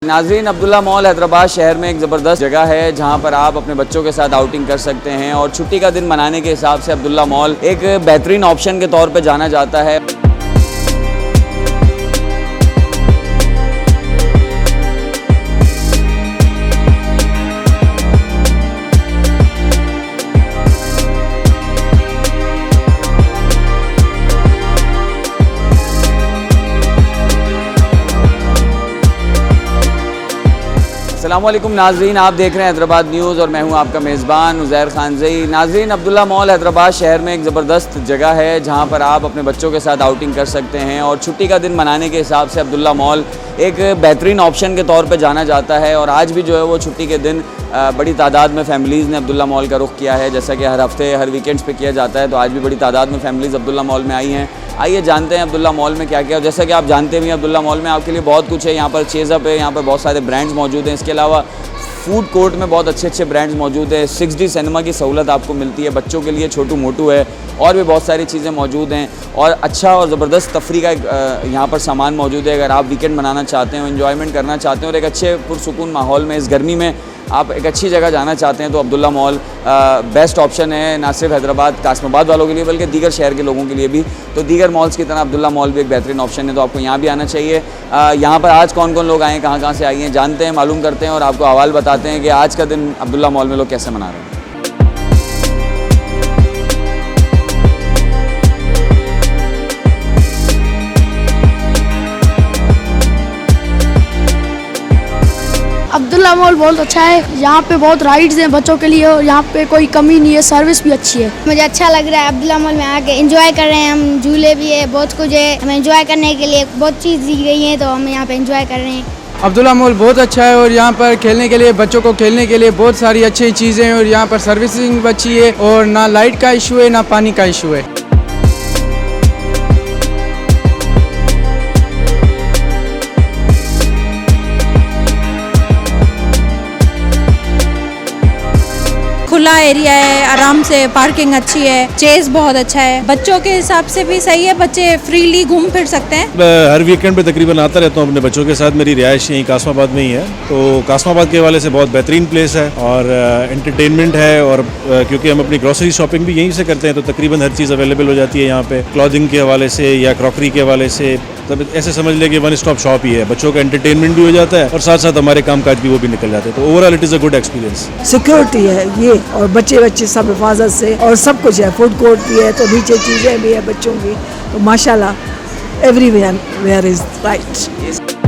नाजरीन, अब्दुल्ला मॉल हैदराबाद शहर में एक ज़बरदस्त जगह है जहां पर आप अपने बच्चों के साथ आउटिंग कर सकते हैं और छुट्टी का दिन मनाने के हिसाब से अब्दुल्ला मॉल एक बेहतरीन ऑप्शन के तौर पर जाना जाता है। अस्सलामुअलैकुम नाजरीन, आप देख रहे हैं हैदराबाद न्यूज़ और मैं हूं आपका मेज़बान उज़ैर खानज़ई। नाजरीन, अब्दुल्ला मॉल हैदराबाद शहर में एक ज़बरदस्त जगह है जहां पर आप अपने बच्चों के साथ आउटिंग कर सकते हैं और छुट्टी का दिन मनाने के हिसाब से अब्दुल्ला मॉल एक बेहतरीन ऑप्शन के तौर पे जाना जाता है। और आज भी जो है वो छुट्टी के दिन बड़ी तादाद में फैमिलीज़ ने अब्दुल्ला मॉल का रुख किया है, जैसा कि हर हफ्ते हर वीकेंड्स पे किया जाता है। तो आज भी बड़ी तादाद में फैमिलीज़ अब्दुल्ला मॉल में आई हैं। आइए जानते हैं अब्दुल्ला मॉल में क्या क्या है। जैसा कि आप जानते भी हैं, अब्दुल्ला मॉल में आपके लिए बहुत कुछ है। यहाँ पर चेज़अप है, यहाँ पर बहुत सारे ब्रांड्स मौजूद हैं। इसके अलावा फूड कोर्ट में बहुत अच्छे अच्छे ब्रांड्स मौजूद है। 6D सिनेमा की सहूलत आपको मिलती है, बच्चों के लिए छोटू मोटू है और भी बहुत सारी चीज़ें मौजूद हैं। और अच्छा और ज़बरदस्त तफरी का यहाँ पर सामान मौजूद है। अगर आप वीकेंड मनाना चाहते हैं, एंजॉयमेंट करना चाहते हैं और एक अच्छे पुरसुकून माहौल में इस गर्मी में आप एक अच्छी जगह जाना चाहते हैं तो अब्दुल्ला मॉल बेस्ट ऑप्शन है, ना सिर्फ हैदराबाद कासमाबाद वालों के लिए बल्कि दीगर शहर के लोगों के लिए भी। तो दीगर मॉल्स की तरह अब्दुल्ला मॉल भी एक बेहतरीन ऑप्शन है, तो आपको यहाँ भी आना चाहिए। यहाँ पर आज कौन कौन लोग आए हैं, कहाँ कहाँ से आए हैं, जानते हैं, मालूम करते हैं और आपको अहवाल बताते हैं कि आज का दिन अब्दुल्ला मॉल में लोग कैसे मना रहे हैं। अब्दुल्ला मॉल बहुत अच्छा है। यहाँ पे बहुत राइड्स हैं बच्चों के लिए और यहाँ पे कोई कमी नहीं है, सर्विस भी अच्छी है। मुझे अच्छा लग रहा है अब्दुल्ला मॉल में आके, एंजॉय कर रहे हैं हम। झूले भी है, बहुत कुछ है, हमें एंजॉय करने के लिए बहुत चीज़ दी गई है तो हम यहाँ पे एंजॉय कर रहे हैं। अब्दुल्ला मॉल बहुत अच्छा है और यहाँ पर खेलने के लिए, बच्चों को खेलने के लिए बहुत सारी अच्छी चीज़ें हैं और यहाँ पर सर्विसिंग अच्छी है और ना लाइट का इशू है ना पानी का इशू है। खुला एरिया है, आराम से पार्किंग अच्छी है, चेस बहुत अच्छा है, बच्चों के हिसाब से भी सही है, बच्चे फ्रीली घूम फिर सकते हैं। हर वीकेंड पे तकरीबन आता रहता हूँ अपने बच्चों के साथ। मेरी रिहाइश यहीं कासमाबाद में ही है, तो कासमाबाद के हवाले से बहुत बेहतरीन प्लेस है और एंटरटेनमेंट है। और क्योंकि हम अपनी ग्रॉसरी शॉपिंग भी यहीं से करते हैं तो तकरीबन हर चीज़ अवेलेबल हो जाती है यहाँ पे, क्लॉथिंग के हवाले से या क्रॉकरी के हवाले से। तब ऐसे समझ ले कि वन स्टॉप शॉप ही है, बच्चों का एंटरटेनमेंट भी हो जाता है और साथ साथ हमारे कामकाज भी वो भी निकल जाते हैं। तो overall it is a good experience. Security है ये और बच्चे सब हिफाजत से और सब कुछ है। फूड कोर्ट भी है तो नीचे चीज़ें भी है बच्चों की, तो माशाल्लाह एवरीवेयर इज राइट।